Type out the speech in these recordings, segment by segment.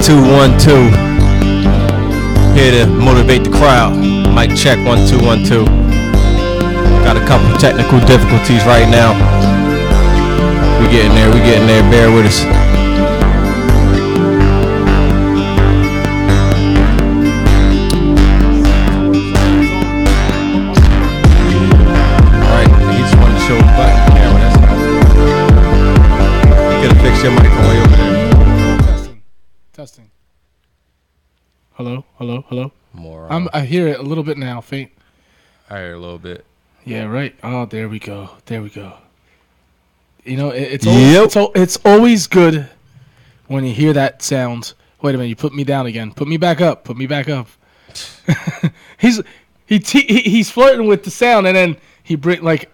212. Here to motivate the crowd. Mic check 1212. Got a couple technical difficulties right now. We getting there. Bear with us. Alright, he just wanted to show the button camera. That's all. You gotta fix your mic from way over there. Testing. Hello. More. I hear it a little bit now, faint. I hear a little bit. Yeah, right. Oh, there we go. You know, it's always good when you hear that sound. Wait a minute, you put me down again. Put me back up. He's flirting with the sound, and then he bring like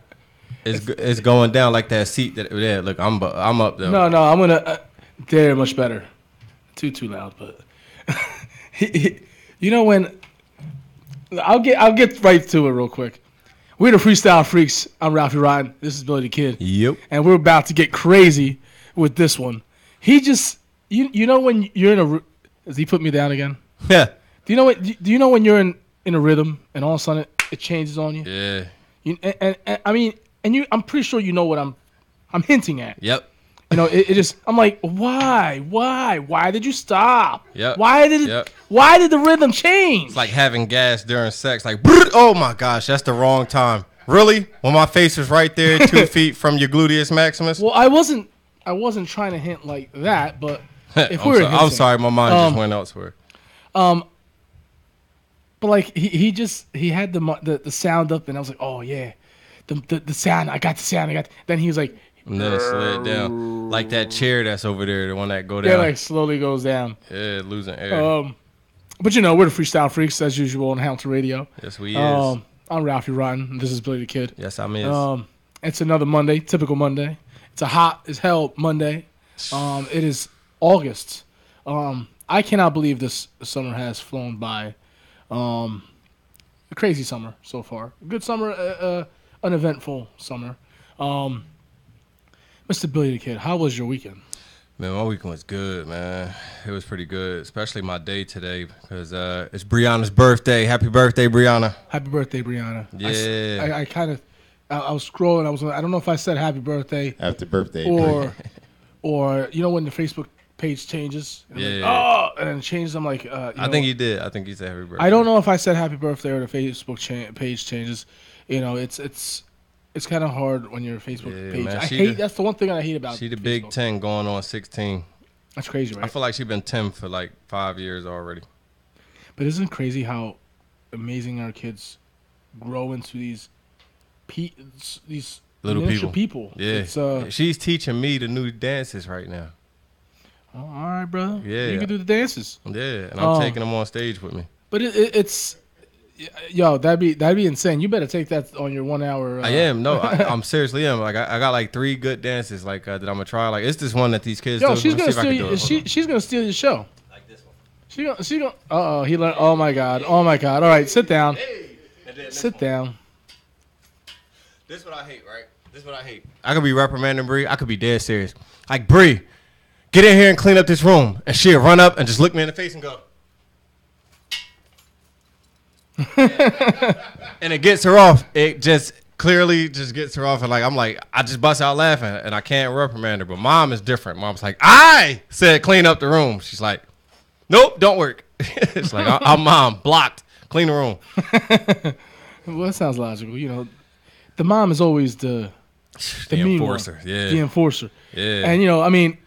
it's going down like that seat that. Yeah, look, I'm up though. No, I'm gonna. They're much better. Too loud, but you know when. I'll get right to it real quick. We're the Freestyle Freaks. I'm Ralphie Rotten. This is Billy the Kid. Yep. And we're about to get crazy with this one. He just, you know when you're in a, does he put me down again? Yeah. Do you know when you're in a rhythm and all of a sudden it changes on you? Yeah. I'm pretty sure you know what I'm hinting at. Yep. You know, it just, I'm like, why did you stop? Yep. Why did the rhythm change? It's like having gas during sex. Like, oh my gosh, that's the wrong time. Really? When my face was right there, 2 feet from your gluteus maximus? Well, I wasn't trying to hint like that, but if we were hinting, I'm sorry, my mind just went elsewhere. But like he had the sound up, and I was like, oh yeah, the sound. I got the sound. Then he was like. And then it slid down. Like that chair that's over there, the one that go down. Yeah, like slowly goes down. Yeah, losing air. But you know, we're the Freestyle Freaks, as usual, on Hamilton Radio. Yes, we is. I'm Ralphie Rotten, and this is Billy the Kid. Yes, I'm is. It's another Monday, typical Monday. It's a hot as hell Monday. It is August. I cannot believe this summer has flown by. A crazy summer so far. A good summer, uneventful summer. Mr. Billy the Kid, how was your weekend? Man, my weekend was good, man. It was pretty good, especially my day today because it's Brianna's birthday. Happy birthday, Brianna. Happy birthday, Brianna. Yeah. I was scrolling. I don't know if I said happy birthday. Happy birthday. Or you know when the Facebook page changes? Yeah. And then it changes. I'm like, I think he did. I think he said happy birthday. I don't know if I said happy birthday or the Facebook page changes. You know, it's kind of hard when your Facebook page. Man, that's the one thing I hate about. She the Facebook. big 10 going on 16. That's crazy, right? I feel like she's been 10 for like 5 years already. But isn't it crazy how amazing our kids grow into these little people? Yeah, she's teaching me the new dances right now. Oh, all right, brother. Yeah, you can do the dances. Yeah, and I'm taking them on stage with me. But it's. Yo, that'd be insane. You better take that on your 1 hour. I am. No, I'm seriously am. Like I got like 3 good dances like that I'm gonna try. Like it's this one that these kids do. She's gonna steal. She's gonna steal your show. Like this one. She gonna. Uh oh. He learned. Oh my god. All right, sit down. Hey. Sit down. This is what I hate, right? This is what I hate. I could be reprimanding Bree. I could be dead serious. Like Bree, get in here and clean up this room, and she'll run up and just look me in the face and go. And it gets her off. It just clearly just gets her off. And like I'm like, I just bust out laughing and I can't reprimand her. But mom is different. Mom's like, I said clean up the room. She's like, nope, don't work. It's like I'm mom, blocked. Clean the room. Well, that sounds logical. You know, the mom is always the enforcer. Yeah. The enforcer. Yeah. And you know, I mean,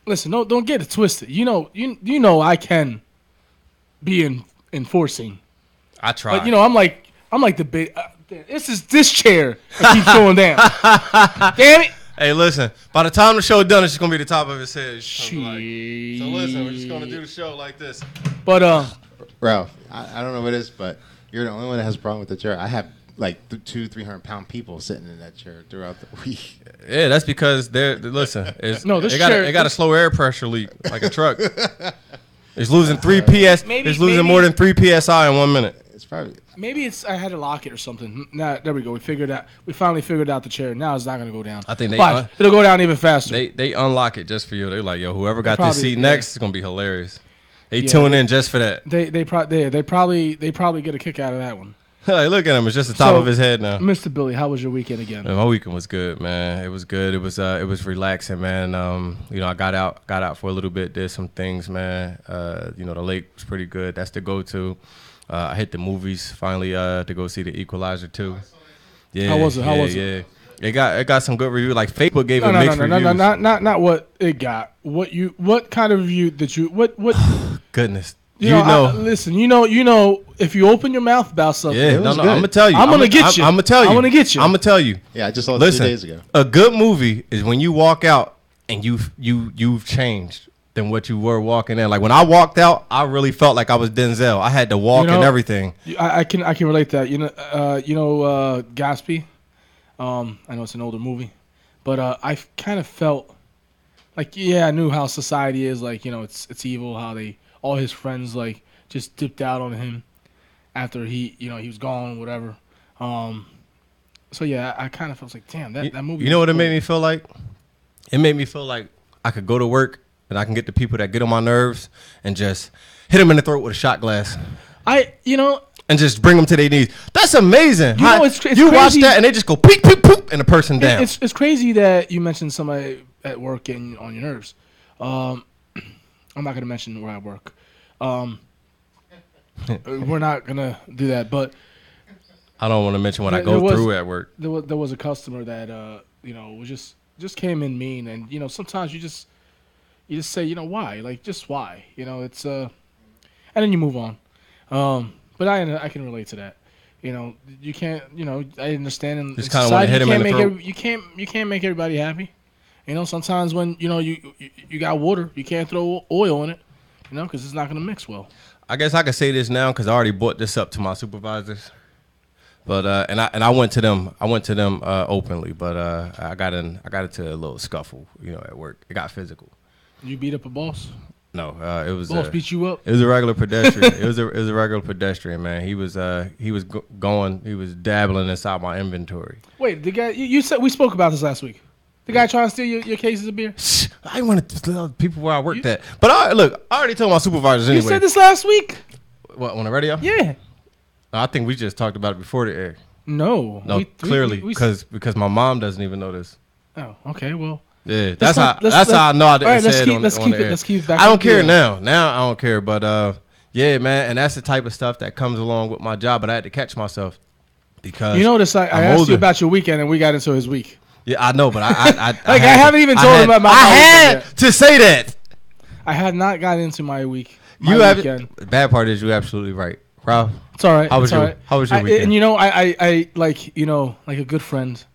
listen, don't get it twisted. You know I can be enforcing. I try. But you know, I'm like the big. This chair that keeps going down. Damn it! Hey, listen. By the time the show done, it's just gonna be the top of his head. So listen, we're just gonna do the show like this. But Ralph, I don't know what it is, but you're the only one that has a problem with the chair. I have like 200-300 pound people sitting in that chair throughout the week. Yeah, that's because listen. It got a slow air pressure leak like a truck. It's losing 3 PS. It's losing more than 3 PSI in 1 minute. It's probably maybe I had to lock it or something. Now there we go. We finally figured out the chair. Now it's not gonna go down. I think it'll go down even faster. They unlock it just for you. They're like, yo, whoever got this seat next is gonna be hilarious. They tune in just for that. They probably get a kick out of that one. Hey, look at him. It's just the top of his head now. Mr. Billy, how was your weekend again? Man, my weekend was good, man. It was good. It was relaxing, man. I got out for a little bit, did some things, man. The lake was pretty good. That's the go-to. I hit the movies finally to go see The Equalizer 2. Yeah. How was it? It got some good reviews. Like Facebook gave it mixed reviews. No, not what it got. What kind of review did you what Goodness. Listen, if you open your mouth about something, I'm gonna tell you. I'm gonna get you. I'm gonna tell you. Yeah, I just saw it 2 days ago. A good movie is when you walk out and you've changed than what you were walking in. Like when I walked out, I really felt like I was Denzel. I had to walk and everything. I can relate to that. Gatsby. I know it's an older movie, but I kind of felt like I knew how society is. Like it's evil. How all his friends like just dipped out on him after he was gone, whatever. So yeah, I kind of felt like, damn, that movie. You know what it made me feel like? It made me feel like I could go to work and I can get the people that get on my nerves and just hit them in the throat with a shot glass. And just bring them to their knees. That's amazing. It's you crazy. Watch that and they just go peek, peek, poop, and the person down. It's crazy that you mentioned somebody at work getting on your nerves. I'm not going to mention where I work. We're not going to do that. But I don't want to mention what I go through at work. There was a customer that was just came in mean, and sometimes you just say why, like just why, it's and then you move on. But I can relate to that. You can't. I understand. And just kind of want to hit him in the throat. You can't make everybody happy. Sometimes when you got water, you can't throw oil in it. Because it's not going to mix well. I guess I can say this now because I already brought this up to my supervisors. But I went to them. Openly. But I got into a little scuffle. At work. It got physical. You beat up a boss? No, it was boss beat you up. It was a regular pedestrian. it was a regular pedestrian, man. He was dabbling inside my inventory. Wait, the guy you said we spoke about this last week. The guy trying to steal your cases of beer. I didn't want to tell people where I worked at, but I already told my supervisors anyway. You said this last week. What, on the radio? Yeah. I think we just talked about it before the air. No, clearly because my mom doesn't even know this. Oh, okay, well. Yeah, that's how I know I didn't say it on the air. Let's keep back. I don't care now. Now I don't care, but yeah, man, and that's the type of stuff that comes along with my job. But I had to catch myself because I asked you about your weekend, and we got into his week. Yeah, I know, but I I haven't even told him about my weekend. I had to say that. I had not got into my week. The bad part is you're absolutely right, Ralph. It's all right. How was your weekend? And I like like a good friend.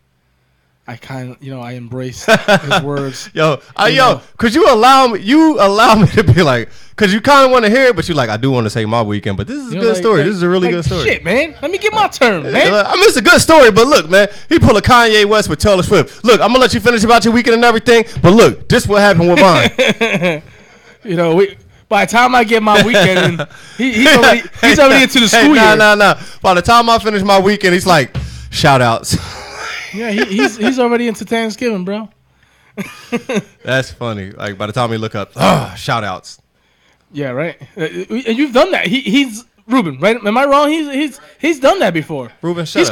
I kind of, I embrace his words. Could you allow me to be like, because you kind of want to hear it, but you're like, I do want to say my weekend, but this is a good story. This is a really good story. Shit, man. Let me get my turn, man. I mean, it's a good story, but look, man, he pulled a Kanye West with Taylor Swift. Look, I'm going to let you finish about your weekend and everything, but look, this what happened with mine. By the time I get my weekend, he's already into the school year. No. By the time I finish my weekend, he's like, shout outs. Yeah, he's already into Thanksgiving, bro. That's funny. Like by the time we look up, shout outs. Yeah, right. And you've done that. He's Ruben, right? Am I wrong? He's done that before. Ruben, shut up.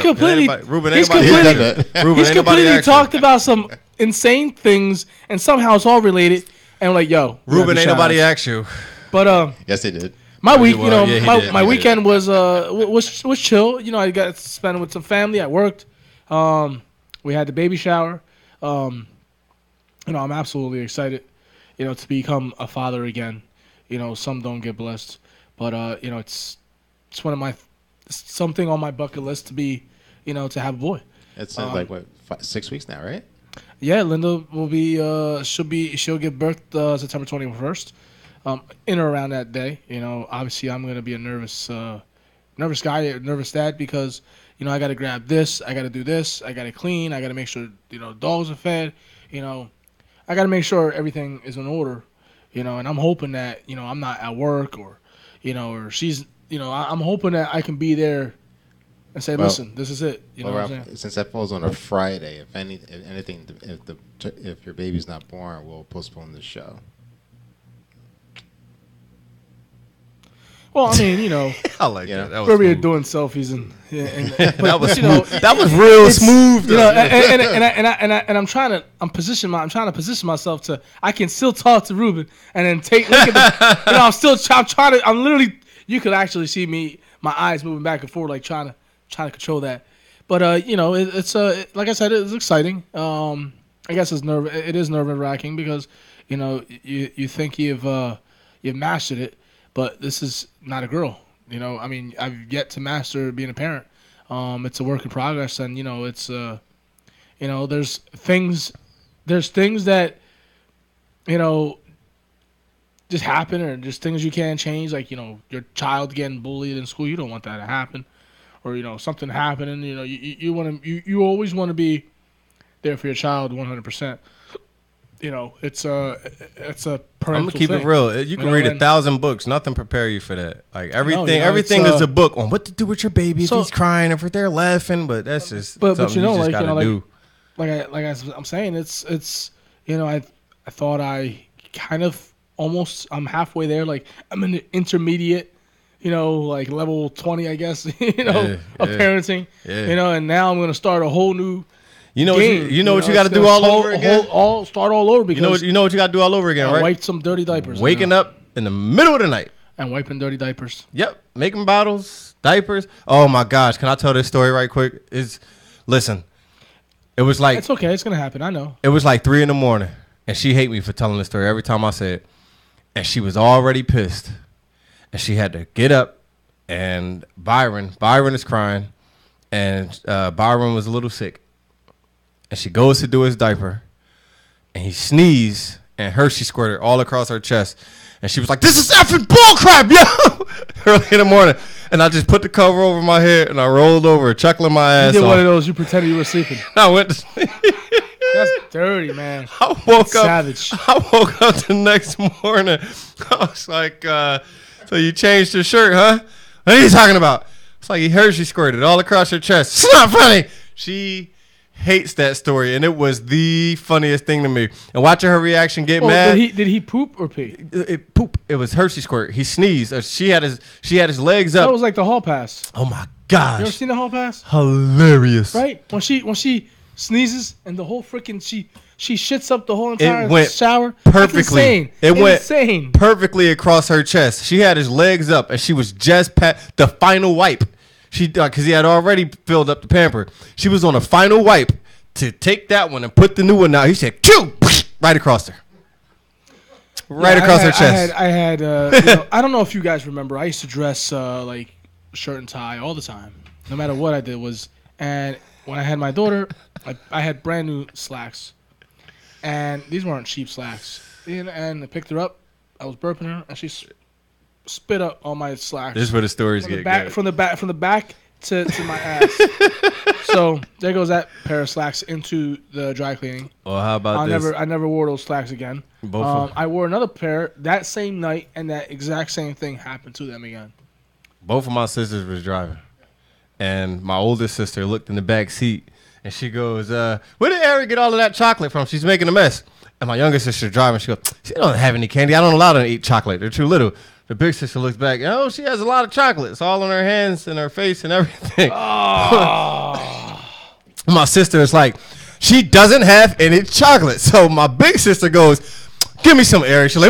He's completely talked about some insane things, and somehow it's all related. And we're like, yo, Ruben, ain't nobody asked you. But yes, they did. My week, my weekend was chill. I got to spend it with some family. I worked. We had the baby shower. I'm absolutely excited, to become a father again. Some don't get blessed, but it's something on my bucket list to be, to have a boy. It's 6 weeks now, right? Yeah, Linda will be. She'll give birth September 21st. In or around that day, obviously I'm gonna be a nervous guy, a nervous dad because. I got to grab this. I got to do this. I got to clean. I got to make sure, dogs are fed. I got to make sure everything is in order, and I'm hoping that, I'm not at work or she's, I'm hoping that I can be there and say, listen, this is it. Ralph, since that falls on a Friday, if your baby's not born, we'll postpone the show. Well, I mean, I like that. That was we're smooth. doing selfies and That was you know, smooth. That was real smooth. I'm trying to position myself to I can still talk to Ruben and then look at the I'm trying to I'm literally you could actually see my eyes moving back and forth like trying to control that. But it's like I said, it's exciting. I guess it is nerve-wracking because you think you've mastered it, but this is not a girl. I mean, I've yet to master being a parent. It's a work in progress, and it's there's things that just happen, or just things you can't change, like your child getting bullied in school. You don't want that to happen, or something happening. You always want to be there for your child 100%. It's a parental I'm gonna keep thing. it real. You can read 1,000 books. Nothing prepare you for that. Like everything, No, everything is a book on what to do with your baby if So- he's crying, if they're laughing. But that's just But something you just gotta do. I'm saying, it's I thought I kind of almost I'm halfway there. Like I'm in the intermediate, like level 20, I guess. Of parenting. Yeah. And now I'm gonna start a whole new. You know game, what you know what you it's got to do gonna all over again. Start all over because You know what you got to do all over again, right? wipe some dirty diapers. Waking up in the middle of the night. and wiping dirty diapers. Yep, making bottles, diapers. Oh my gosh, can I tell this story right quick? Listen, it was like It's okay. It's gonna happen. I know. it was like 3 a.m, and she hate me for telling the story every time I say it, and she was already pissed, and she had to get up, and Byron is crying, and Byron was a little sick, and she goes to do his diaper, and he sneezed, and Hershey squirted all across her chest. And she was like, "This is effing bullcrap, yo!" Early in the morning. And I just put the cover over my head, and I rolled over, chuckling my You ass did off. one of those. You pretended you were sleeping. I went to sleep. That's dirty, man. I woke up. Savage. I woke up the next morning. I was like, "So you changed your shirt, huh? What are you talking about?" It's like he Hershey squirted all across her chest. It's not funny. She hates that story, and it was the funniest thing to me. And watching her reaction get mad. Did he poop or pee? Poop. It was Hershey squirt. He sneezed. She had his legs up. That was like the hall pass. Oh my You ever gosh. seen the hall pass? Hilarious. Right? When she sneezes and the whole freaking she shits up the whole entire went shower. perfectly. It's insane. It went insane. perfectly across her chest. She had his legs up, and she was just the final wipe. She because he had already filled up the pamper. She was on a final wipe to take that one and put the new one out. He said, "Choo!" right across her. Right across her chest. I had I don't know if you guys remember. I used to dress like shirt and tie all the time, no matter what I did was. And when I had my daughter, I had brand new slacks, and these weren't cheap slacks. And I picked her up. I was burping her, and she spit up on my slacks. This is where the stories from the get back, good. from the back to my ass. So there goes that pair of slacks into the dry cleaning. Well, how about this? I never wore those slacks again. Both of them. I wore another pair that same night, and that exact same thing happened to them again. Both of my sisters was driving, and my oldest sister looked in the back seat, and she goes, "Where did Eric get all of that chocolate from? She's making a mess." And my younger sister driving, she goes, "She don't have any candy. I don't allow her to eat chocolate. They're too little." The big sister looks back, "Oh, she has a lot of chocolate. It's all on her hands and her face and everything." Oh. My sister is like, "She doesn't have any chocolate." So my big sister goes, "Give me some, Eric." She said,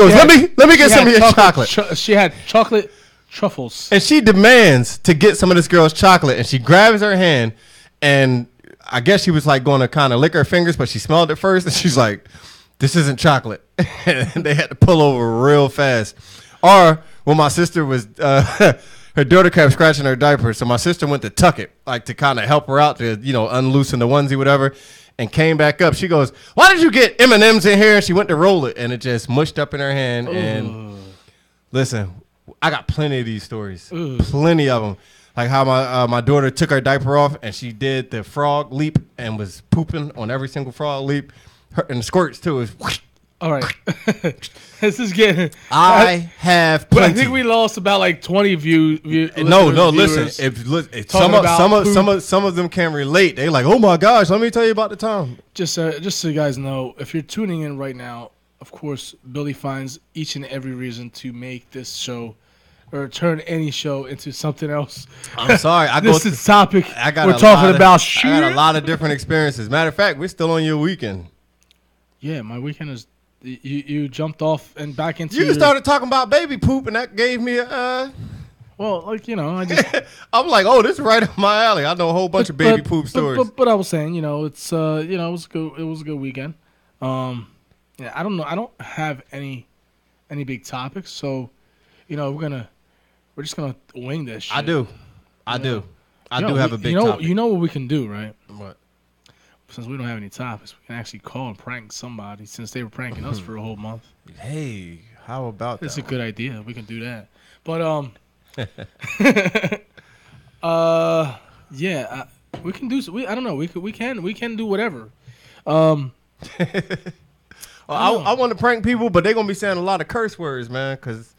"Let me get some of your chocolate." She had chocolate truffles. And she demands to get some of this girl's chocolate, and she grabs her hand, and I guess she was like going to kind of lick her fingers, but she smelled it first, and she's like, "This isn't chocolate." And they had to pull over real fast. Or when my sister was, her daughter kept scratching her diaper, so my sister went to tuck it, like to kind of help her out to, unloosen the onesie, whatever, and came back up. She goes, "Why did you get M&Ms in here?" And she went to roll it, and it just mushed up in her hand. Ooh. And listen, I got plenty of these stories, plenty of them. Like how my daughter took her diaper off, and she did the frog leap and was pooping on every single frog leap. And the squirts too is. All right, this is getting. I have But plenty. I think we lost about like 20 views. No, listen. If some of them can relate, they like, "Oh my gosh, let me tell you about the time." Just so you guys know, if you're tuning in right now, of course, Billy finds each and every reason to make this show or turn any show into something else. I'm sorry. This is topic. I got We're talking about shit. I got a lot of different experiences. Matter of fact, we're still on your weekend. Yeah, my weekend is. You jumped off and back into. You started talking about baby poop, and that gave me a. Well, like I just. I'm like, oh, this is right up my alley. I know a whole bunch of baby poop stories. But I was saying, it's it was good. It was a good weekend. Yeah, I don't know. I don't have any big topics, so we're just gonna wing this shit. I do have a big topic. You know what we can do, right? What? Since we don't have any topics, we can actually call and prank somebody. Since they were pranking us for a whole month. Hey, how about that? It's a good idea. We can do that. But yeah, we can do. I don't know. We can do whatever. I want to prank people, but they're gonna be saying a lot of curse words, man. Cause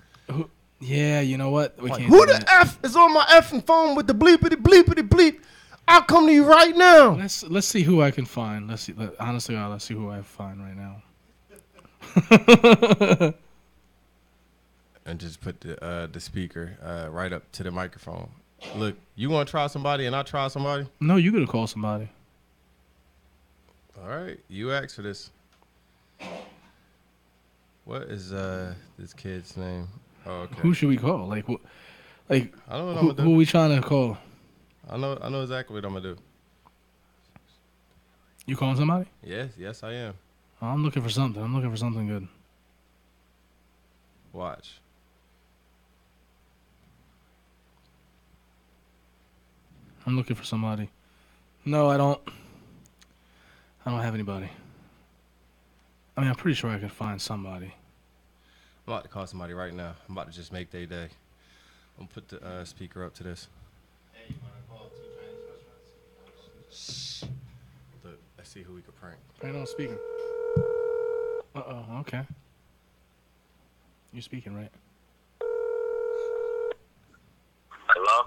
yeah, you know what? We can't. Who the F is on my effing phone with the bleepity bleepity bleep? I'll come to you right now. Let's see who I can find. Let's see. Honestly, let's see who I find right now. And just put the speaker right up to the microphone. Look, you want to try somebody and I try somebody? No, you gotta call somebody. All right, you asked for this. What is this kid's name? Oh, okay. Who should we call? Like I don't know what I'm gonna do. Who are we trying to call? I know exactly what I'm gonna do. You calling somebody? Yes, I am. I'm looking for something. I'm looking for something good. Watch. I'm looking for somebody. No, I don't have anybody. I mean, I'm pretty sure I can find somebody. I'm about to call somebody right now. I'm about to just make their day. I'm gonna put the speaker up to this. Hey, you want to call 2 Chinese restaurants? Shh. Look, let's see who we could prank. Right on speaker. Okay. You're speaking, right? Hello?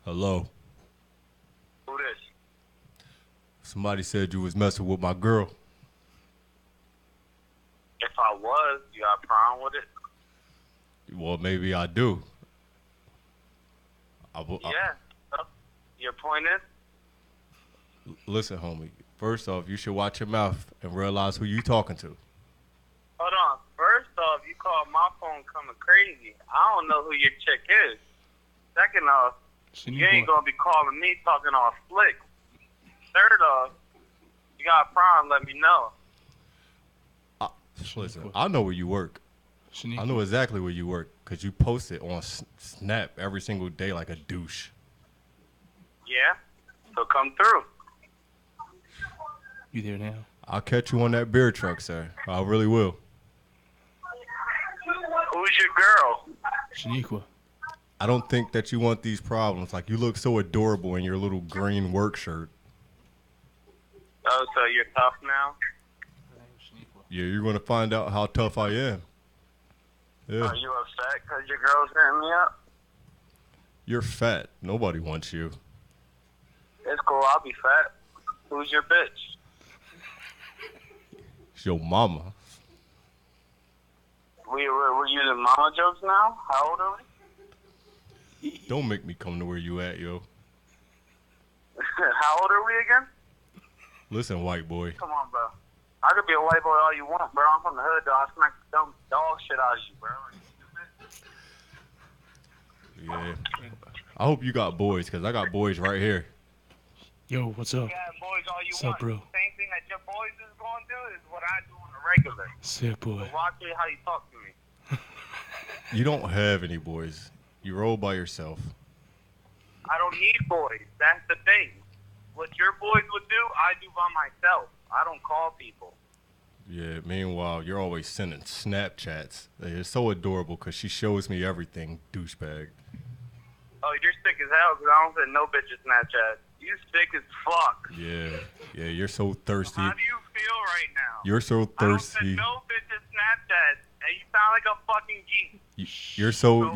Hello. Who this? Somebody said you was messing with my girl. If I was, you got a problem with it? Well, maybe I do. Yeah. Your point is? Listen, homie. First off, you should watch your mouth and realize who you talking to. Hold on. First off, you call my phone coming crazy. I don't know who your chick is. Second off, you ain't going to be calling me talking all slick. Third off, you got a problem, let me know. Listen, I know where you work. I know exactly where you work because you post it on Snap every single day like a douche. Yeah? So come through. You there now? I'll catch you on that beer truck, sir. I really will. Who's your girl? Shaniqua. I don't think that you want these problems. Like, you look so adorable in your little green work shirt. Oh, so you're tough now? Yeah, you're going to find out how tough I am. Yeah. Are you upset because your girl's hitting me up? You're fat. Nobody wants you. It's cool, I'll be fat. Who's your bitch? It's your mama. We're using mama jokes now? How old are we? Don't make me come to where you at, yo. How old are we again? Listen, white boy. Come on, bro. I could be a white boy all you want, bro. I'm from the hood, though. I smack the dumb dog shit out of you, bro. Yeah. I hope you got boys, because I got boys right here. Yo, what's up? You got boys all you What's want. up, bro? Same thing that your boys is going to do is what I do on the regular. Sick boy. So watch it how you talk to me. You don't have any boys. You roll by yourself. I don't need boys. That's the thing. What your boys would do, I do by myself. I don't call people. Yeah, meanwhile, you're always sending Snapchats. It's so adorable because she shows me everything, douchebag. Oh, you're sick as hell because I don't send no bitches Snapchat. You sick as fuck. Yeah, you're so thirsty. How do you feel right now? You're so thirsty. I don't send no bitches Snapchat, and you sound like a fucking geek. You're so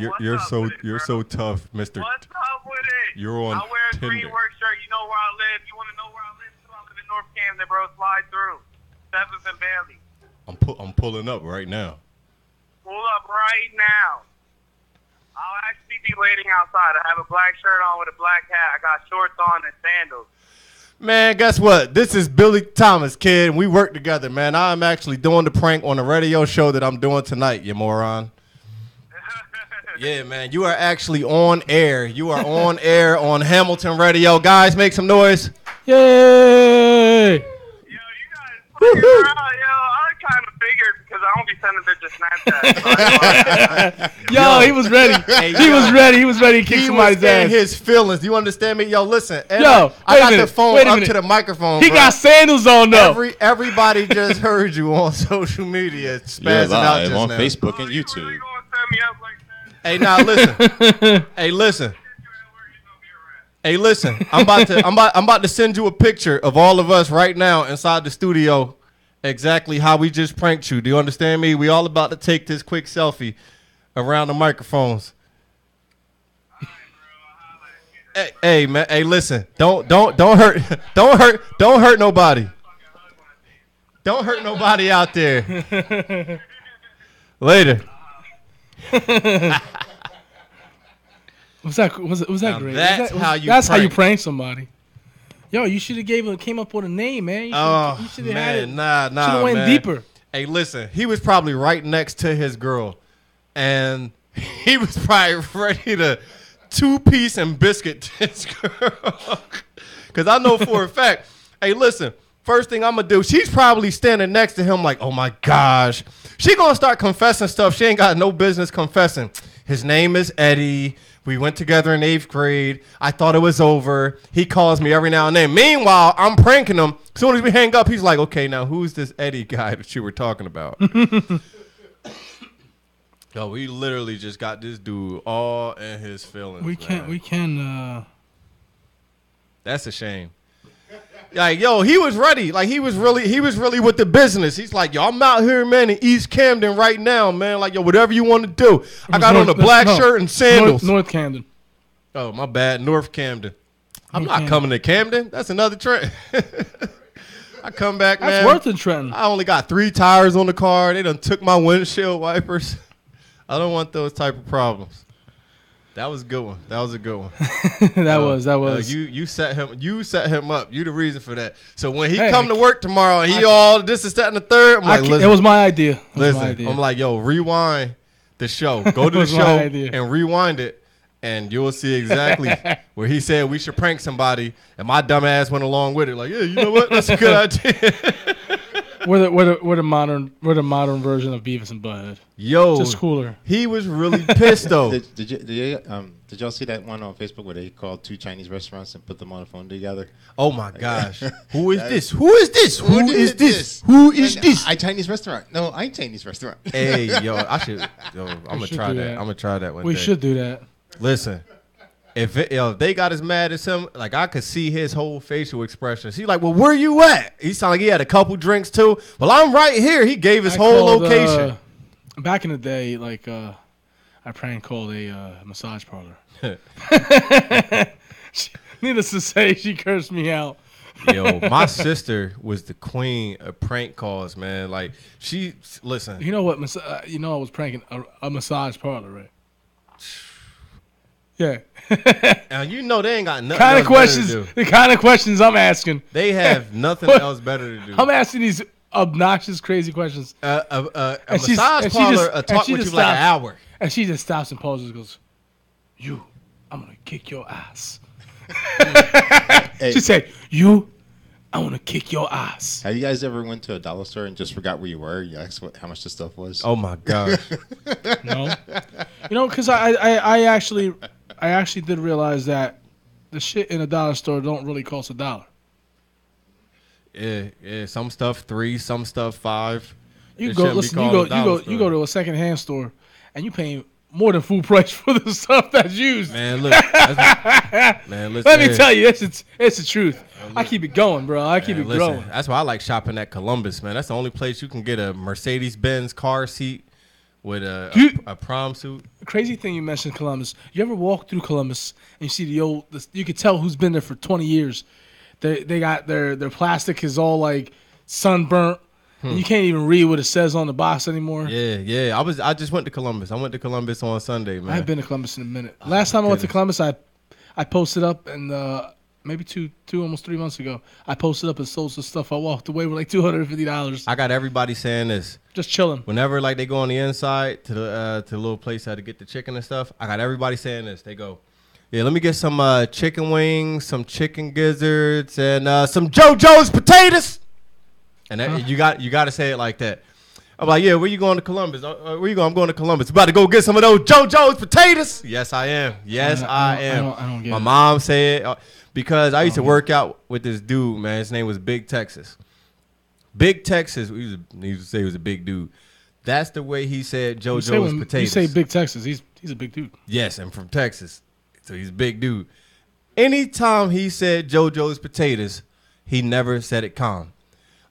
tough, Mr. What's up with it? You're on I wear a Tinder. green work shirt. You know where I live. You want to know where I live? I live in North Camden, bro. Slide through. 7th and Bailey. I'm pulling up right now. Pull up right now. be waiting outside. I have a black shirt on with a black hat. I got shorts on and sandals. Man, guess what? This is Billy Thomas, kid. We work together, man. I'm actually doing the prank on the radio show that I'm doing tonight, you moron. Yeah, man. You are actually on air. You are on air on Hamilton Radio. Guys, make some noise. Yay! Yo, you guys fucking around, I kind of figured because I don't be sending bitches Snapchat. Yo, he was ready. He was ready. He was ready to kick somebody's ass. His feelings. Do you understand me? Yo, listen. Yo, I got the phone up to the microphone. He got sandals on though. Everybody just heard you on social media spazzing out just on now. Facebook and You YouTube. really gonna set me up like that? Hey, now listen. Hey, listen. Hey, listen. I'm about to send you a picture of all of us right now inside the studio. Exactly how we just pranked you. Do you understand me? We all about to take this quick selfie around the microphones. Hey, man. Hey, listen. Don't hurt nobody. Don't hurt nobody out there. Later. Was that great? That's how you prank somebody. Yo, you should have came up with a name, man. You should have had it. Nah, should have went deeper. Hey, listen, he was probably right next to his girl, and he was probably ready to two-piece and biscuit this girl. Because I know for a fact, hey, listen, first thing I'm going to do, she's probably standing next to him like, oh, my gosh. She going to start confessing stuff she ain't got no business confessing. His name is Eddie. We went together in 8th grade. I thought it was over. He calls me every now and then. Meanwhile, I'm pranking him. As soon as we hang up, he's like, okay, now who's this Eddie guy that you were talking about? Yo, we literally just got this dude all in his feelings. We can. That's a shame. Like, yo, he was ready. Like, he was really with the business. He's like, yo, I'm out here, man, in East Camden right now, man. Like, yo, whatever you want to do. I got on a black shirt and sandals. North Camden. Oh, my bad. North Camden. I'm not coming to Camden. That's another trend. I come back, man. That's worth it, Trenton. I only got 3 tires on the car. They done took my windshield wipers. I don't want those type of problems. That was a good one. That was a good one. that was. You set him up. You the reason for that. So when he come to work tomorrow and he all this is that and the third, I'm like, listen. It was my idea. Listen, I'm like, yo, rewind the show. Go to the show and rewind it, and you'll see exactly where he said we should prank somebody, and my dumb ass went along with it. Like, yeah, you know what? That's a good idea. We're the modern version of Beavis and Butthead. Yo, just cooler. He was really pissed though. Did y'all see that one on Facebook where they called 2 Chinese restaurants and put them on the phone together? Oh my gosh! Who is this? Who is this? Who is this? Who is this? I Chinese restaurant. No, I Chinese restaurant. Hey, yo, I should. Yo, I'm gonna try that. I'm gonna try that one day. We should do that. Listen. If they got as mad as him, like I could see his whole facial expressions. He like, well, where you at? He sounded like he had a couple drinks too. Well, I'm right here. He gave his whole location. Back in the day, like I prank called a massage parlor. Needless to say, she cursed me out. Yo, my sister was the queen of prank calls, man. Like listen. You know what? I was pranking a massage parlor, right? Yeah. Now you know they ain't got nothing kind of else questions. better to do. The kind of questions I'm asking. They have nothing else better to do. I'm asking these obnoxious, crazy questions. A massage parlor talk with you like an hour. And she just stops and pauses and goes, I'm going to kick your ass. Hey. She said, I want to kick your ass. Have you guys ever went to a dollar store and just forgot where you were? You asked how much the stuff was? Oh, my gosh. No. Because I actually did realize that the shit in a dollar store don't really cost $1. Yeah. Some stuff $3, some stuff $5. You go to a secondhand store and you pay more than full price for the stuff that's used. Man, look. Let me tell you, it's the truth. I keep it going, bro. I keep it growing. That's why I like shopping at Columbus, man. That's the only place you can get a Mercedes-Benz car seat with a prom suit. Crazy thing you mentioned Columbus. You ever walk through Columbus and you see you could tell who's been there for 20 years. They got their plastic is all like sunburnt. And you can't even read what it says on the box anymore. Yeah. I just went to Columbus. I went to Columbus on Sunday, man. I haven't been to Columbus in a minute. Last time I went to Columbus, I posted up and maybe two, almost 3 months ago, I posted up and sold some stuff. I walked away with like $250. I got everybody saying this. Just chilling. Whenever like they go on the inside to the little place to get the chicken and stuff, I got everybody saying this. They go, yeah, let me get some chicken wings, some chicken gizzards, and some JoJo's potatoes. And that, you got to say it like that. I'm like, yeah, where you going to Columbus? Where you going? I'm going to Columbus. About to go get some of those JoJo's potatoes. Yes, I am. Yes, I am. I don't get My it. mom said it because I used to work out with this dude, man. His name was Big Texas. Big Texas, he used to say he was a big dude. That's the way he said JoJo's potatoes. You say Big Texas, he's a big dude. Yes, I'm from Texas, so he's a big dude. Anytime he said JoJo's potatoes, he never said it calm.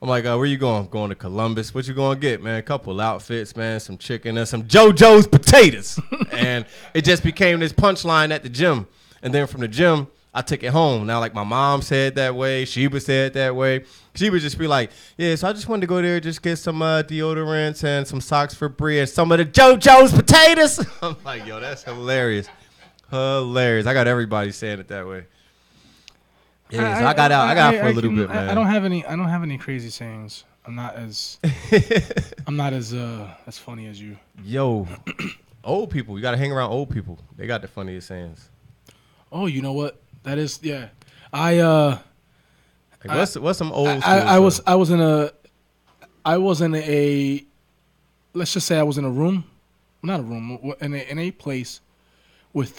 I'm like, where you going? I'm going to Columbus. What you going to get, man? A couple outfits, man, some chicken and some JoJo's potatoes. And it just became this punchline at the gym. And then from the gym, I took it home. Now, like my mom said that way. Sheba said that way. She would just be like, yeah, so I just wanted to go there, just get some deodorants and some socks for Brie and some of the JoJo's potatoes. I'm like, yo, that's hilarious. Hilarious. I got everybody saying it that way. Yeah, so I got out for a little bit, man. I don't have any crazy sayings. I'm not as funny as you. Yo, old people. You got to hang around old people. They got the funniest sayings. Oh, you know what? That is, yeah. What's some old? I was in a. Let's just say I was in a room, not a room, in a place with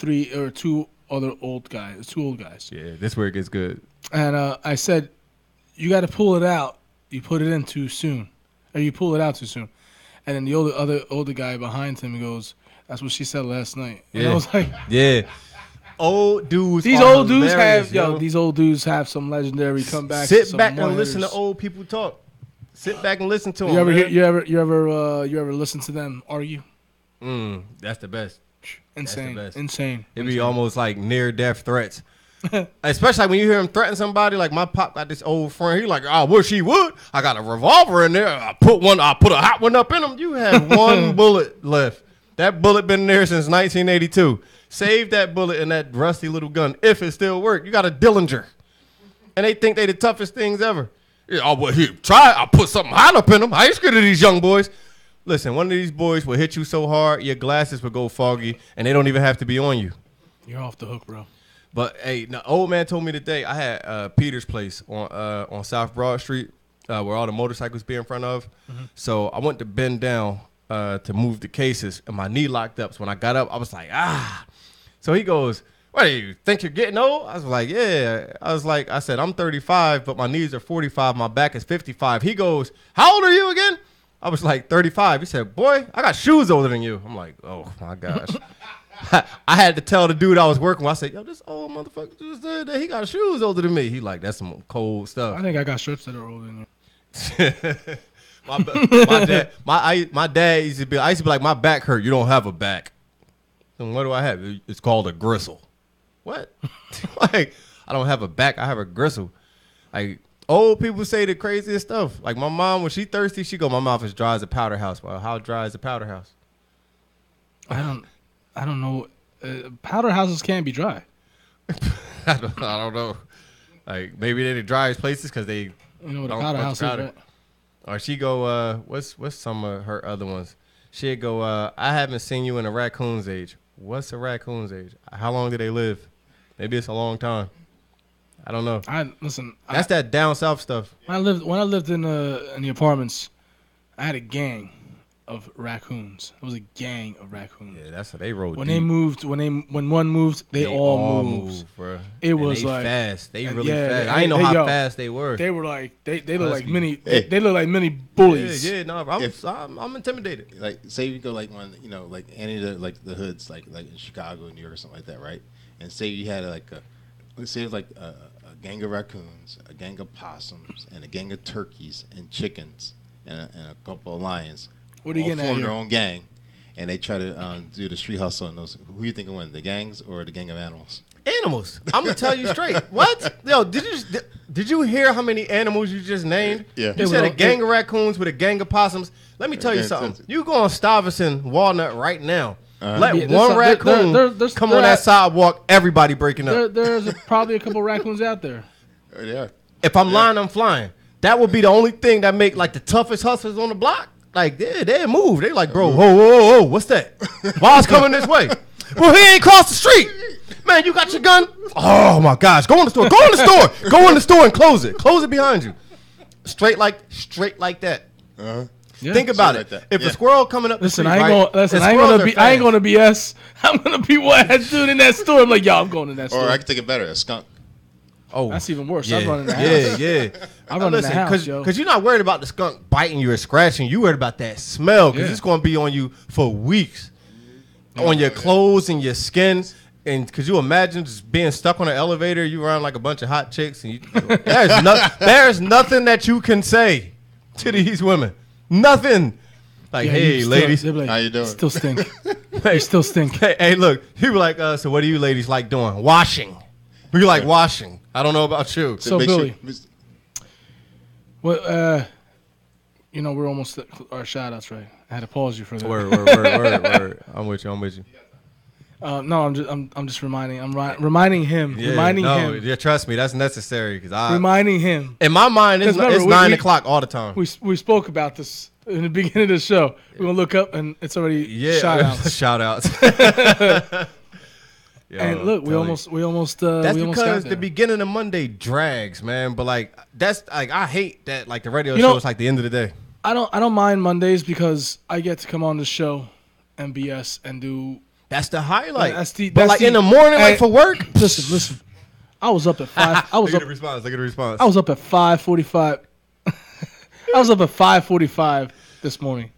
two old guys. Yeah, this where it gets good. And I said, you got to pull it out. You put it in too soon, or you pull it out too soon. And then the older guy behind him goes, "That's what she said last night." And yeah. I was like, yeah. Old dudes. These old dudes have some legendary comebacks. Sit back and listen to old people talk. Sit back and listen to them. You ever listen to them argue? That's the best. Insane. It'd be almost like near death threats. Especially when you hear him threaten somebody. Like my pop got this old friend. He like, I wish he would. I got a revolver in there. I put a hot one up in him. You have one bullet left. That bullet been there since 1982. Save that bullet in that rusty little gun if it still works. You got a Dillinger. And they think they the toughest things ever. Yeah, I put something hot up in them. I ain't scared of these young boys. Listen, one of these boys will hit you so hard, your glasses will go foggy, and they don't even have to be on you. You're off the hook, bro. But, hey, the old man told me today, I had Peter's place on South Broad Street where all the motorcycles be in front of. Mm-hmm. So I went to bend down to move the cases, and my knee locked up. So when I got up, I was like, So he goes, what, do you think you're getting old? I was like, yeah. I said, I'm 35, but my knees are 45. My back is 55. He goes, how old are you again? I was like 35. He said, boy, I got shoes older than you. I'm like, oh, my gosh. I had to tell the dude I was working with. I said, yo, this old motherfucker just said that he got shoes older than me. He like, that's some cold stuff. I think I got strips that are older than you. my dad used to be like, my back hurt. You don't have a back. Then what do I have? It's called a gristle. What? Like, I don't have a back. I have a gristle. Like, old people say the craziest stuff. Like, my mom, when she thirsty, she go, my mouth is dry as a powder house. Well, how dry is a powder house? I don't know. Powder houses can't be dry. I don't know. Like, maybe they're the driest places because they what a powder house is, right? Or she go, what's some of her other ones? She'd go, I haven't seen you in a raccoon's age. What's a raccoon's age? How long do they live? Maybe it's a long time. I don't know. That's that down south stuff. When I lived in the apartments, I had a gang of raccoons. It was a gang of raccoons. Yeah, that's how they rolled. When one moved, they all moved, bro. It was like fast. They really fast. I didn't know how fast they were. They were like they look like mini. They look like mini bullies. Yeah, no, bro, I'm intimidated. Like, say you go like one, like any of the hoods, like in Chicago, New York, or something like that, right? And say you had let's say it was like a gang of raccoons, a gang of possums, and a gang of turkeys and chickens, and a couple of lions. What are you getting at form here? their own gang, and they try to do the street hustle. And those, who you think will win, the gangs or the gang of animals? Animals. I'm gonna tell you straight. What? Yo, did you hear how many animals you just named? Yeah. You said a gang of raccoons with a gang of possums. Let me tell you something. You go on Stuyvesant Walnut right now. Let one raccoon come on that sidewalk. Everybody breaking up. There's probably a couple raccoons out there. Yeah. If I'm lying, I'm flying. That would be the only thing that make like the toughest hustlers on the block. Like they move. They like, bro, whoa, what's that? Why's coming this way? Well, he ain't crossed the street. Man, you got your gun? Oh my gosh. Go in the store. Go in the store. Go in the store and close it. Close it behind you. Straight like that. Uh-huh. Yeah. Think about it. Like if a squirrel coming up the street, I ain't gonna BS. I'm gonna be what dude in that store. I'm like, yo, I'm going in that store. Or I can take it better, a skunk. Oh, that's even worse. Yeah, I'm running the house. Yeah. I'm running the house, yo. Because you're not worried about the skunk biting you or scratching. You worried about that smell because it's going to be on you for weeks. On your clothes and your skin. And could you imagine just being stuck on an elevator? You around like a bunch of hot chicks. And there's nothing that you can say to these women. Nothing. Like, hey, ladies. Like, how you doing? Still stink. You still stink. Hey, look. People like, so what do you ladies like doing? Washing. We like washing. I don't know about you. So, Billy. Well, we're almost at our shout-outs, right? I had to pause you for that. Word. I'm with you. No, I'm just reminding. Reminding him. Yeah, trust me, that's necessary reminding him. In my mind, it's 9 o'clock all the time. We spoke about this in the beginning of the show. We're gonna look up and it's already shout-outs. Shout-outs. Yo, and look, we almost. That's we because the beginning of Monday drags, man. But like, that's like I hate that. Like the radio show is like the end of the day. I don't mind Mondays because I get to come on the show and BS and do. That's the highlight. But in the morning, like for work. Listen. I was up at 5. Look at the response. I was up at 5:45. I was up at 5:45 this morning.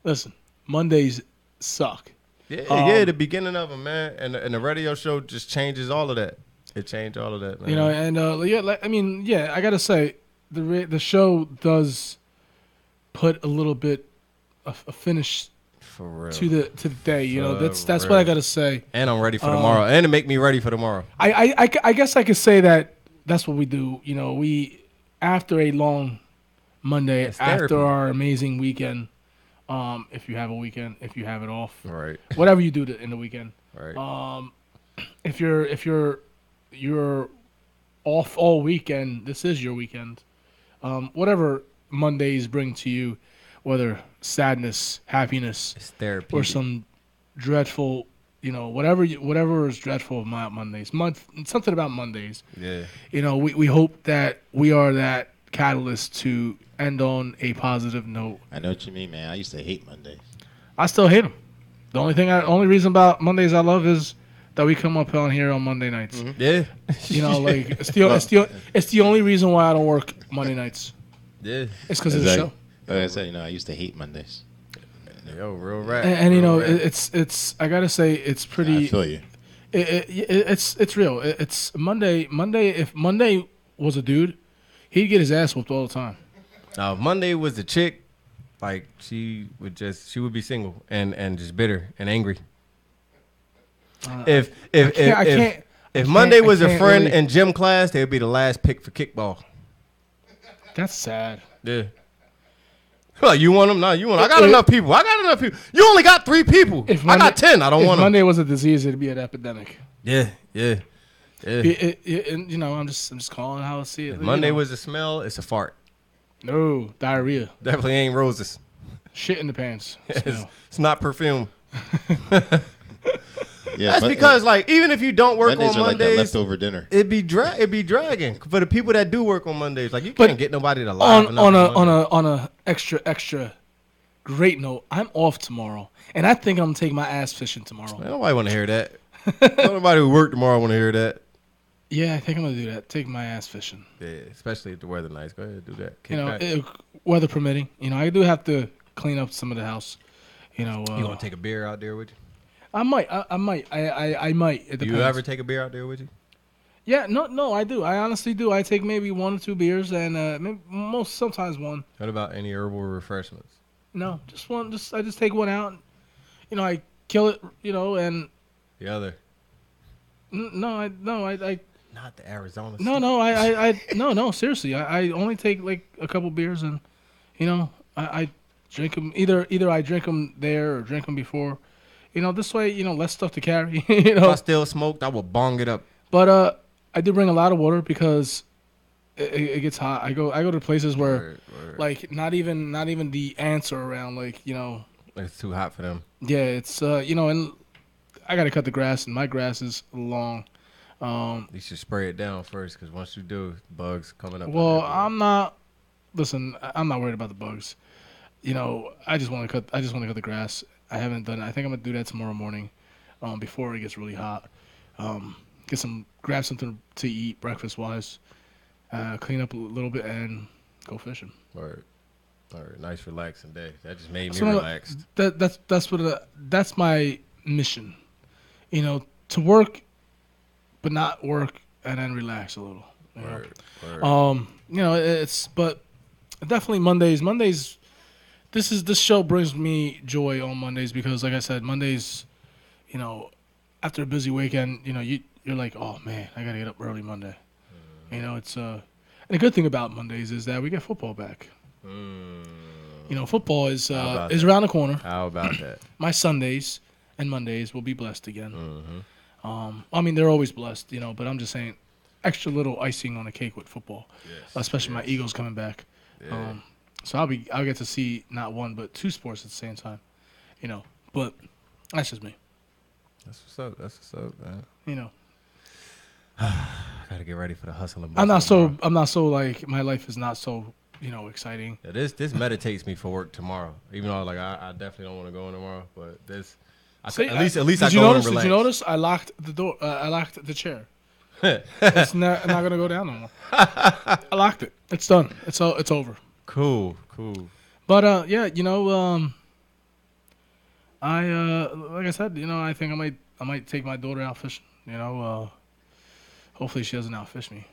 Listen, Mondays suck. Yeah, the beginning of them, man, and the radio show just changes all of that. It changed all of that, man. I gotta say, the show does put a little bit of a finish for real to the day. That's what I gotta say. And I'm ready for tomorrow, and to make me ready for tomorrow. I guess I could say that's what we do. We after a long Monday, after our amazing weekend. If you have a weekend, if you have it off, right? Whatever you do in the weekend, right? If you're off all weekend, this is your weekend. Whatever Mondays bring to you, whether sadness, happiness, or some dreadful, whatever is dreadful about Mondays. Something about Mondays. Yeah. We hope that we are that catalyst to end on a positive note. I know what you mean, man. I used to hate Mondays. I still hate them. The only reason about Mondays I love is that we come up on here on Monday nights. Mm-hmm. Yeah. It's the only reason why I don't work Monday nights. Yeah. It's because of the show. Like I said, I used to hate Mondays. Yo, real rap. And it's I gotta say it's pretty. I feel you. It's real. It's Monday. If Monday was a dude, he'd get his ass whooped all the time. Now, if Monday was the chick, like she would be single and just bitter and angry. If Monday was a friend in gym class, they would be the last pick for kickball. That's sad. Yeah. Well, you want them? No, you want. I got enough people. You only got 3 people. I got 10. I don't want them. If Monday was a disease, it'd be an epidemic. Yeah. I'm just calling how I see it. If Monday was a smell, it's a fart. No, diarrhea. Definitely ain't roses. Shit in the pants. It's not perfume. Yeah, that's because, even if you don't work Mondays on Mondays, like that leftover dinner. It'd be dragging for the people that do work on Mondays. Like you can't get nobody to lie. On a extra great note, I'm off tomorrow, and I think I'm gonna take my ass fishing tomorrow. Man, nobody want to hear that. Nobody who work tomorrow want to hear that. Yeah, I think I'm gonna do that. Take my ass fishing. Yeah, especially if the weather nice. Go ahead, do that. Weather permitting. I do have to clean up some of the house. You gonna take a beer out there with you? I might. I might. It do you ever take a beer out there with you? Yeah, no, I do. I honestly do. I take maybe 1 or 2 beers, and sometimes 1. What about any herbal refreshments? No, just 1. I just take 1 out. I kill it. And the other. No, I Not the Arizona. No, seriously. I only take like a couple beers and, I drink them. Either I drink them there or drink them before. This way, less stuff to carry. If I still smoked, I would bong it up. But I do bring a lot of water because it gets hot. I go to places where, like, not even the ants are around. Like, it's too hot for them. Yeah, it's and I got to cut the grass, and my grass is long. You should spray it down first, because once you do, bugs coming up. Well, I'm not worried about the bugs. I just want to cut the grass. I haven't done it. I think I'm gonna do that tomorrow morning, before it gets really hot. Grab something to eat breakfast wise, clean up a little bit, and go fishing. All right, nice relaxing day. That just made me relaxed. That's my mission. To work, but not work, and then relax a little. But definitely Mondays. Mondays. This show brings me joy on Mondays because, like I said, Mondays, after a busy weekend, you're like, oh man, I gotta get up early Monday. It's and the good thing about Mondays is that we get football back. Football is around the corner. How about that? My Sundays and Mondays will be blessed again. They're always blessed, but I'm just saying, extra little icing on the cake with football, especially my Eagles coming back. Yeah. So I'll get to see not one but two sports at the same time, But that's just me. That's what's up, man. Gotta get ready for the hustle and bustle. I'm not so like my life is not so exciting. Yeah, this meditates me for work tomorrow. Even though I definitely don't want to go in tomorrow, but this. At least I go and relax. Did you notice? I locked the door. I locked the chair. It's not gonna go down no more. I locked it. It's done. It's over. Cool. But I like I said, I think I might take my daughter out fishing. Hopefully she doesn't outfish me.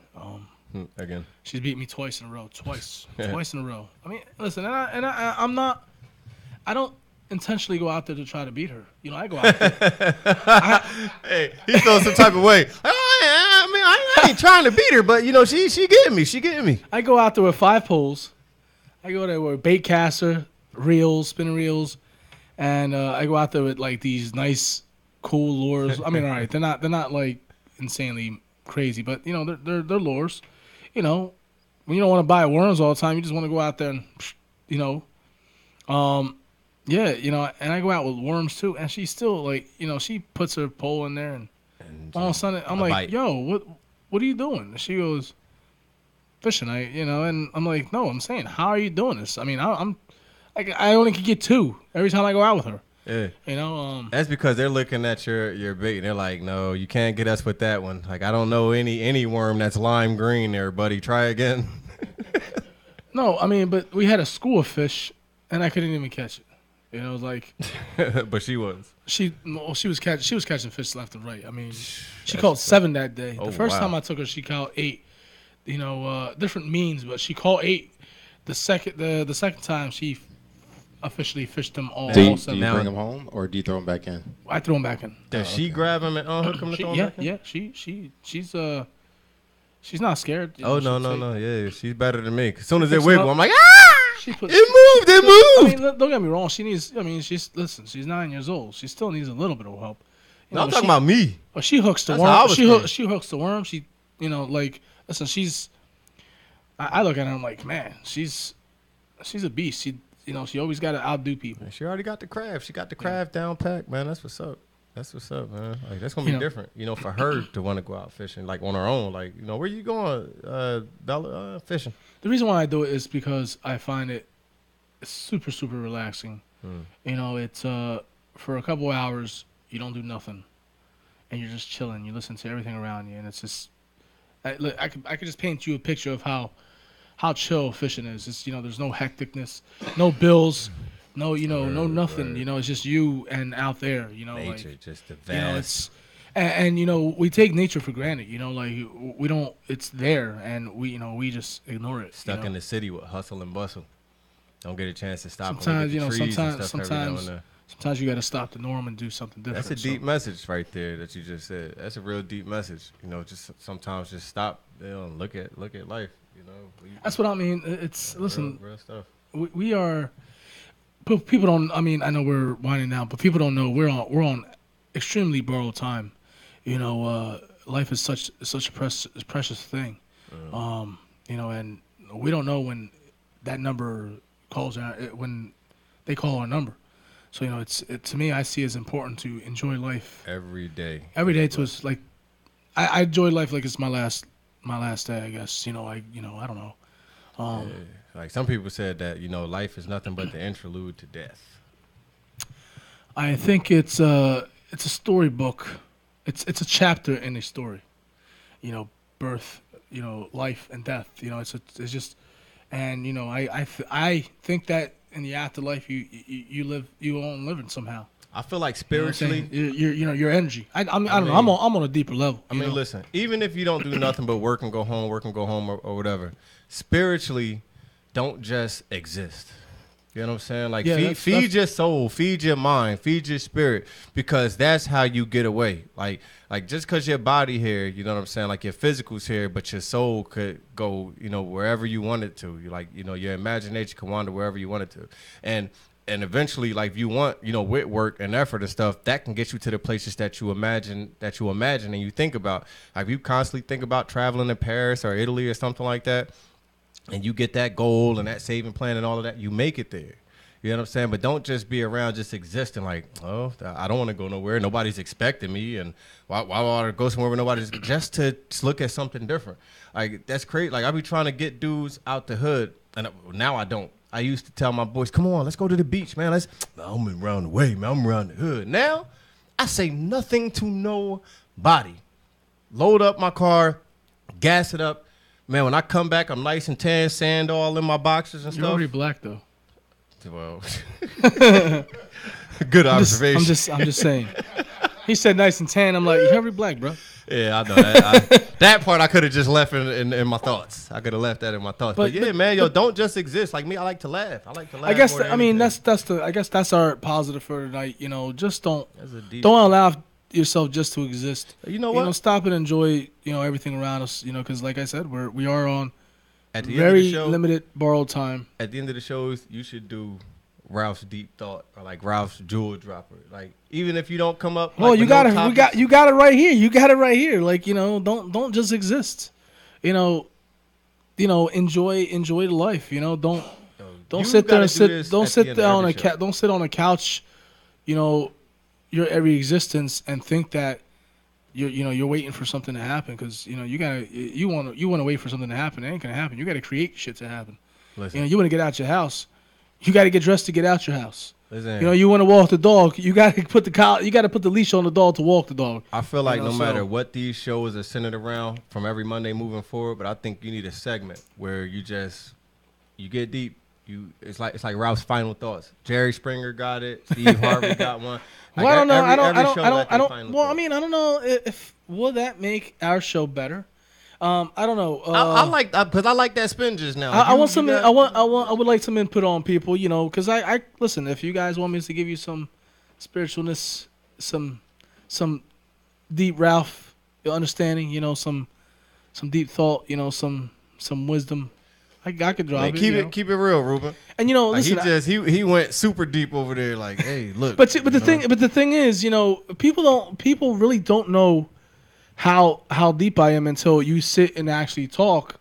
Again, she's beat me twice in a row. Twice in a row. I mean, listen, I'm not. I don't intentionally go out there to try to beat her. I go out there. Hey, he feels some type of way. I ain't trying to beat her, but she getting me. She getting me. I go out there with 5 poles. I go there with bait caster, reels, spinning reels, and I go out there with like these nice, cool lures. I mean, all right, they're not like insanely crazy, but they're lures. When you don't want to buy worms all the time, you just want to go out there and and I go out with worms too, and she's still like, she puts her pole in there, and all of a sudden I'm like, bite. Yo, what are you doing? And she goes, fishing. And I'm like, no, I'm saying, how are you doing this? I mean, I'm like, I only can get 2 every time I go out with her. Yeah. That's because they're looking at your bait and they're like, no, you can't get us with that one. Like, I don't know any worm that's lime green there, buddy. Try again. No, I mean, but we had a school of fish and I couldn't even catch it. It was like, but she was. She was catching fish left and right. I mean, she caught 7 that day. The first time I took her, she caught 8. Different means, but she caught 8. The second time, she officially fished them all. Do you bring them home or do you throw them back in? I throw them back in. Does she grab them and unhook them? Yeah. She's not scared. Oh no. Yeah, she's better than me. As soon as they wiggle, I'm like, ah! It moved. I mean, don't get me wrong. She's 9 years old. She still needs a little bit of help. No, I'm talking about me. But she hooks the worm. She hooks the worm. She, listen. I look at her. I'm like, man, she's a beast. She always got to outdo people. She already got the craft. She got the craft down packed, man. That's what's up. Man. Like, that's gonna be different, for her to want to go out fishing, like on her own. Like, where you going, Bella? Fishing. The reason why I do it is because I find it super, super relaxing. It's for a couple hours you don't do nothing, and you're just chilling. You listen to everything around you, and it's just. I could just paint you a picture of how chill fishing is. It's there's no hecticness, no bills. No, no nothing. Right. It's just you and out there. Nature, just the vast. And we take nature for granted. We don't. It's there, and we just ignore it. Stuck in the city with hustle and bustle. Don't get a chance to stop. Sometimes, Sometimes you got to stop the norm and do something different. That's a deep message right there that you just said. That's a real deep message. You know, just sometimes just stop. You know, look at life. You know, that's what I mean. It's listen. Real stuff. We are. People don't. I mean, I know we're winding down, but people don't know we're on extremely borrowed time. You know, life is such a precious thing. You know, and we don't know when that number calls when they call our number. So, you know, to me, I see it as important to enjoy life every day. Every day to us, like I enjoy life like it's my last day, I guess. You know, I don't know. Like some people said that, you know, life is nothing but the interlude to death. I think it's a storybook. It's a chapter in a story. You know, birth, you know, life and death. You know, it's just, and you know, I think that in the afterlife you own living somehow. I feel like spiritually, you know your energy. I don't know. I'm on a deeper level. I mean, listen, even if you don't do nothing but work and go home, or whatever, spiritually, don't just exist. You know what I'm saying? Like, feed your soul, feed your mind, feed your spirit, because that's how you get away. Like just because your body here, you know what I'm saying? Like, your physical's here, but your soul could go, you know, wherever you want it to. You like, you know, your imagination can wander wherever you want it to. And eventually, like, if you want, you know, with work and effort and stuff, that can get you to the places that you imagine and you think about. Like, if you constantly think about traveling to Paris or Italy or something like that, and you get that goal and that saving plan and all of that, you make it there. You know what I'm saying? But don't just be around just existing like, oh, I don't want to go nowhere. Nobody's expecting me. And why would I go somewhere where nobody's, just to look at something different. Like, that's crazy. Like, I be trying to get dudes out the hood, and now I don't. I used to tell my boys, come on, let's go to the beach, man. I'm around the way, man. I'm around the hood. Now, I say nothing to nobody. Load up my car, gas it up. Man, when I come back, I'm nice and tan, sand all in my boxers and stuff. You're already black, though. Well, good observation. I'm just saying. He said nice and tan. I'm like, you're already black, bro. Yeah, I know that. That part I could have just left in my thoughts. I could have left that in my thoughts. But yeah, man, don't just exist. Like me, I like to laugh. I guess that's our positive for tonight. You know, just don't allow yourself just to exist. You know what? You know, stop and enjoy, you know, everything around us. You know, because like I said, we are on at the very end of the show, limited borrowed time. At the end of the shows, you should do Ralph's deep thought or like Ralph's jewel dropper. Like, even if you don't come up. Well, you got it right here. You got it right here. Like, you know, don't just exist. You know, enjoy the life. You know, don't sit there and don't sit on a couch. You know, your every existence and think that you're waiting for something to happen, because you know you want to wait for something to happen. It ain't gonna happen. You got to create shit to happen. Listen. You know, you want to get out your house. You got to get dressed to get out your house. Listen. You know, you want to walk the dog. You got to put the leash on the dog to walk the dog. I feel like no matter what these shows are centered around from every Monday moving forward, but I think you need a segment where you get deep. It's like Ralph's final thoughts. Jerry Springer got it. Steve Harvey got one. Well, I don't know. I don't. Well, I mean, I don't know if will that make our show better. I don't know. I like because I like that spin just now. I would like some input on people, you know, because I listen. If you guys want me to give you some spiritualness, some deep Ralph understanding, you know, some deep thought, you know, some wisdom, I could drop it. Keep it real, Ruben. And you know, like listen, he went super deep over there. Like, hey, look. But the thing is, you know, people really don't know how deep I am until you sit and actually talk.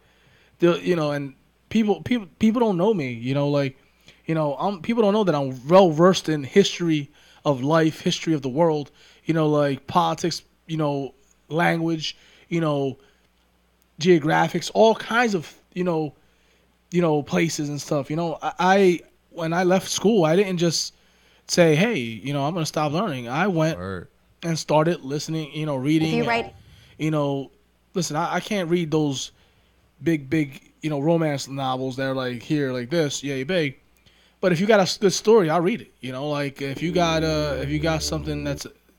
You know, and people don't know me. You know, like, you know, people don't know that I'm well versed in history of life, history of the world. You know, like politics. You know, language. You know, geographics, all kinds of places and stuff. You know, when I left school, I didn't just say, hey, you know, I'm gonna stop learning. I went and started listening. You know, reading. You know, listen, I can't read those big, you know, romance novels that are like here, like this, yay big. But if you got a good story, I'll read it. You know, like if you got something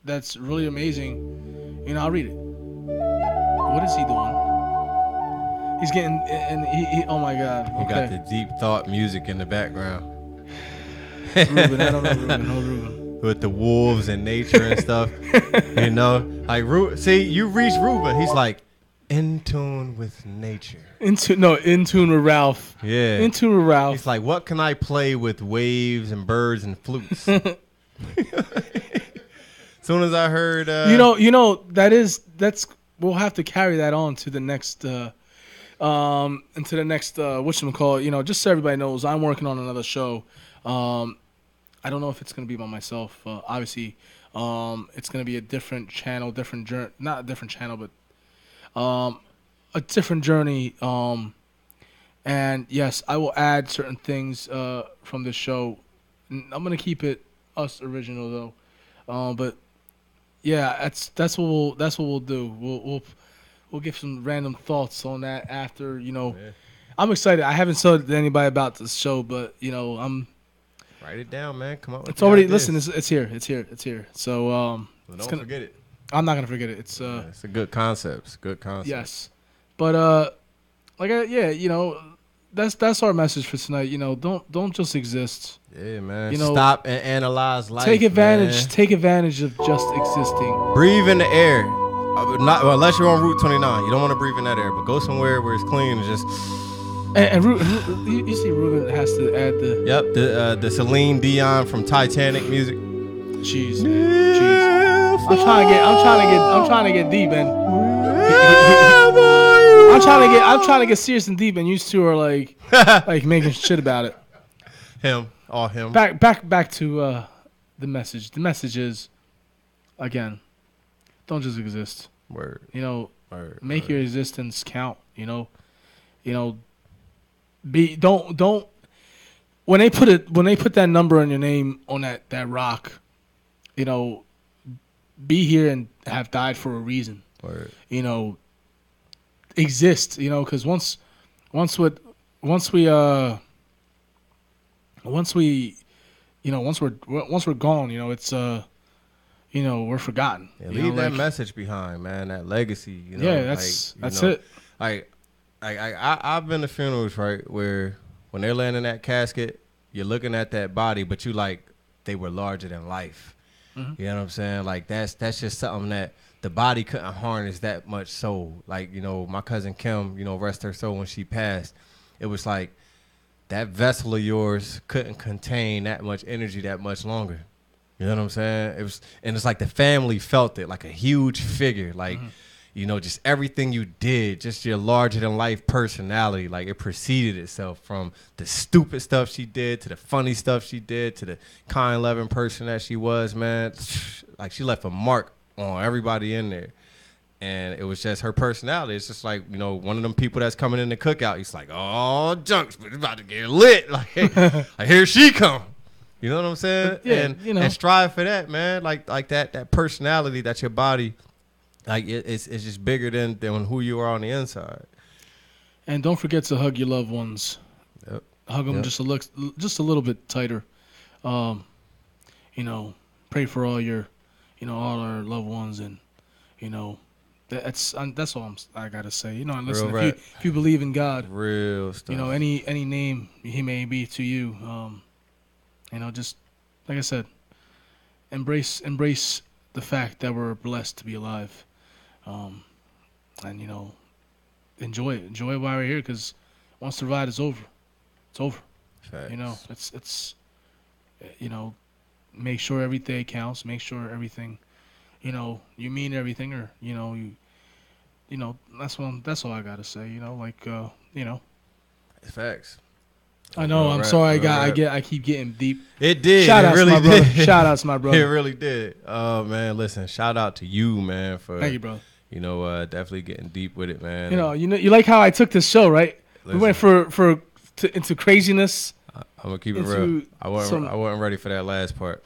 that's really amazing, you know, I'll read it. What is he doing? He's getting, and he oh my God. Okay. You got the deep thought music in the background. Ruben, I don't know Ruben. No, Ruben. with the wolves and nature and stuff. You know, like see, you reach Ruben. He's like in tune with nature. In tune with Ralph. Yeah, in tune with Ralph. He's like, what can I play with waves and birds and flutes? Soon as I heard, that's we'll have to carry that on to the next, whatchamacallit, just so everybody knows, I'm working on another show. I don't know if it's gonna be by myself. Obviously, it's gonna be a different channel, not a different channel, but a different journey. And yes, I will add certain things from this show. I'm gonna keep it us original though, but. Yeah, that's what we'll do. We'll give some random thoughts on that after, Yeah. I'm excited. I haven't told anybody about this show, but I'm. Write it down, man. Come on. It's already listen. It's here. So don't forget it. I'm not gonna forget it. It's it's a good concept. It's a good concept. Yes, but that's our message for tonight. Don't just exist. Yeah, man. Stop and analyze life. Take advantage. Man. Take advantage of just existing. Breathe in the air. Unless you're on Route 29, you don't want to breathe in that air. But go somewhere where it's clean and just. And you see, Ruben has to add the. Yep, the Celine Dion from Titanic music. Jeez. I'm trying to get deep, man. I'm trying to get serious and deep, and you two are like making shit about it. All him. Back to the message. The message is, again, don't just exist. Word. Make your existence count. Don't. When they put that number on your name on that rock, be here and have died for a reason. Word. Exist. Because once we're gone, it's we're forgotten. Yeah, leave that message behind, man. That legacy. Yeah, that's it. I've been to funerals, right, where when they're laying in that casket, you're looking at that body, but you they were larger than life. Mm-hmm. You know what I'm saying? Like that's just something that the body couldn't harness that much soul. Like, my cousin Kim, rest her soul, when she passed, it was like that vessel of yours couldn't contain that much energy that much longer. You know what I'm saying? It's like the family felt it, like a huge figure, like, just everything you did, just your larger than life personality, like it preceded itself from the stupid stuff she did to the funny stuff she did to the kind, loving person that she was, man. Like she left a mark on everybody in there. And it was just her personality. It's just like, one of them people that's coming in the cookout. He's like, oh, Junks, but it's about to get lit. Like here she come. You know what I'm saying? Yeah, and strive for that, man. Like that personality, that your body, like it's just bigger than who you are on the inside. And don't forget to hug your loved ones. Yep. Hug them just a little bit tighter. Pray for all your, all our loved ones, and that's all I gotta say. And listen, if you believe in God, real stuff. Any name he may be to you, just like I said, embrace the fact that we're blessed to be alive, and enjoy it. Enjoy while we're here, because once the ride is over, it's over. Facts. It's make sure every day counts. Make sure everything, you mean everything, or that's all I gotta say. It's facts. I know. I'm sorry. I keep getting deep. It did. Shout out to my brother. did. Shout out to my brother. It really did. Oh man, listen. Shout out to you, man. Thank you, bro. Definitely getting deep with it, man. You like how I took this show, right? Listen, we went into craziness. I'm gonna keep it real. I wasn't ready for that last part.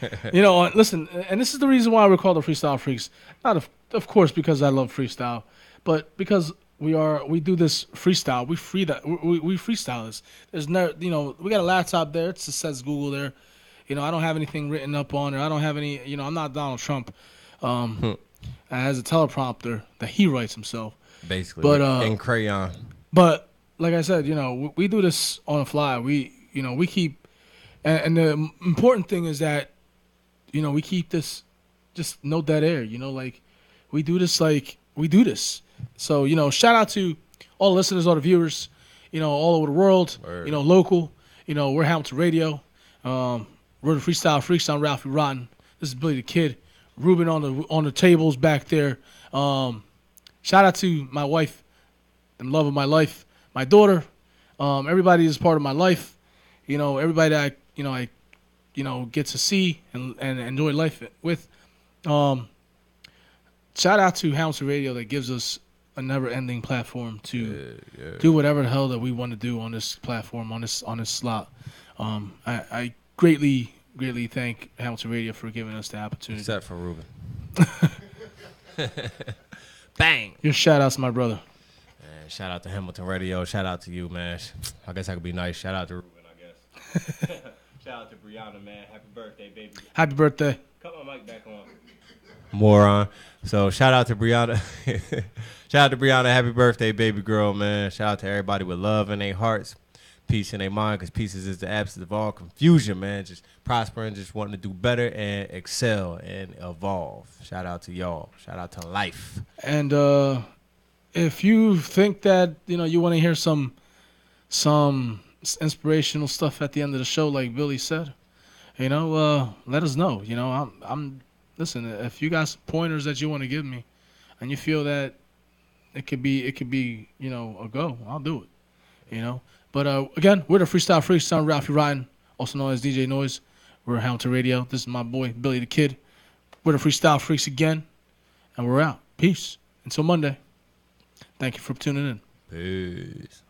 Listen, and this is the reason why we're called the Freestyle Freaks. Not of course because I love freestyle, but because we do this freestyle. We freestyle this. There's no, we got a laptop there. It just says Google there. I don't have anything written up on it. I don't have any. I'm not Donald Trump. It has a teleprompter that he writes himself. Basically, but in crayon. But like I said, we do this on the fly. We keep And the important thing is that, we keep this just no dead air. Like we do this So, shout out to all the listeners, all the viewers, all over the world, Word. Local. We're Hamilton Radio. We're the Freestyle Freaks. I'm Ralphie Rotten. This is Billy the Kid. Ruben on the tables back there. Shout out to my wife and love of my life, my daughter. Everybody is part of my life. Everybody that I get to see and enjoy life with. Shout out to Hamilton Radio that gives us a never-ending platform to do whatever the hell that we want to do on this platform, on this slot. I greatly thank Hamilton Radio for giving us the opportunity. Except for Ruben. Bang. Your shout-outs, my brother. Man, shout out to Hamilton Radio. Shout out to you, man. I guess I could be nice. Shout out to Ruben, I guess. Shout out to Brianna, man. Happy birthday, baby. Happy birthday. Cut my mic back on. Moron. So shout out to Brianna. Shout out to Brianna. Happy birthday, baby girl, man. Shout out to everybody with love in their hearts, peace in their mind, because peace is the absence of all confusion, man. Just prospering, just wanting to do better and excel and evolve. Shout out to y'all. Shout out to life. And if you think that you want to hear some inspirational stuff at the end of the show, like Billy said, let us know. I'm listen. If you got some pointers that you want to give me, and you feel that it could be a go, I'll do it. But again, we're the Freestyle Freaks. I'm Ralphie Ryan, also known as DJ Noise. We're Hamilton Radio. This is my boy Billy the Kid. We're the Freestyle Freaks again, and we're out. Peace. Until Monday. Thank you for tuning in. Peace.